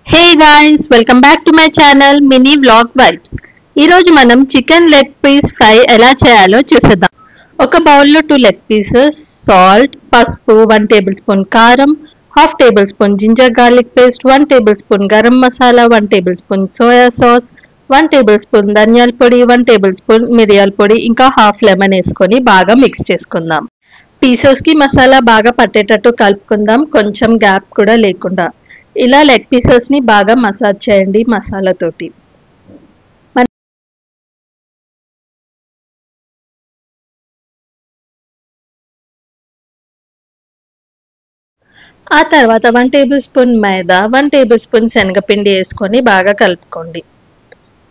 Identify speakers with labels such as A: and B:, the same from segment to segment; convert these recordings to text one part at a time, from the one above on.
A: Hey guys, welcome back to my channel mini vlog vibes. ఈరోజు మనం chicken leg piece fry ఎలా చేయాలో చూసేద్దాం. ఒక బౌల్లో 2 లెగ్ పీసెస్, సాల్ట్, పసుపు, 1 టేబుల్ స్పూన్ కారం, half table spoon ginger garlic paste, 1 table spoon garam masala, 1 table spoon soya sauce, 1 table spoon ధనియాల పొడి, 1 టేబుల్ స్పూన్ మిరియాల పొడి, ఇంకా హాఫ్ లెమన్ వేసుకొని బాగా మిక్స్ చేసుకుందాం. పీసెస్కి మసాలా బాగా పట్టేటట్టు కలుపుకుందాం, కొంచెం గ్యాప్ కూడా లేకుండా. ఇలా లెగ్ పీసెస్ని బాగా మసాజ్ చేయండి మసాలాతోటి. ఆ తర్వాత 1 టేబుల్ స్పూన్ మైదా, 1 టేబుల్ స్పూన్ శనగపిండి వేసుకొని బాగా కలుపుకోండి.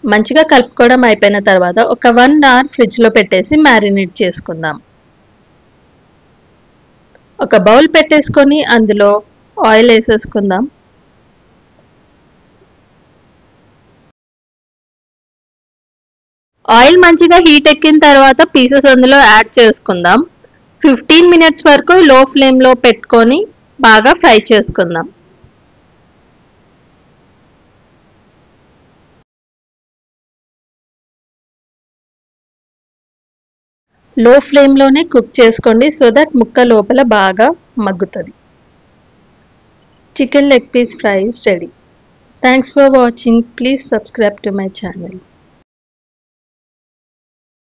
A: మంచిగా కలుపుకోవడం అయిపోయిన తర్వాత ఒక 1 అవర్ ఫ్రిడ్జ్లో పెట్టేసి మ్యారినేట్ చేసుకుందాం. ఒక బౌల్ పెట్టేసుకొని అందులో ఆయిల్ వేసేసుకుందాం. ఆయిల్ మంచిగా హీట్ ఎక్కిన తర్వాత పీసెస్ అందులో యాడ్ చేసుకుందాం. 15 మినిట్స్ వరకు లో ఫ్లేమ్లో పెట్టుకొని బాగా ఫ్రై చేసుకుందాం. లో ఫ్లేమ్లోనే కుక్ చేసుకోండి, సో దట్ ముక్క లోపల బాగా మగ్గుతుంది. Chicken leg piece fry is ready. Thanks for watching. Please subscribe to my channel.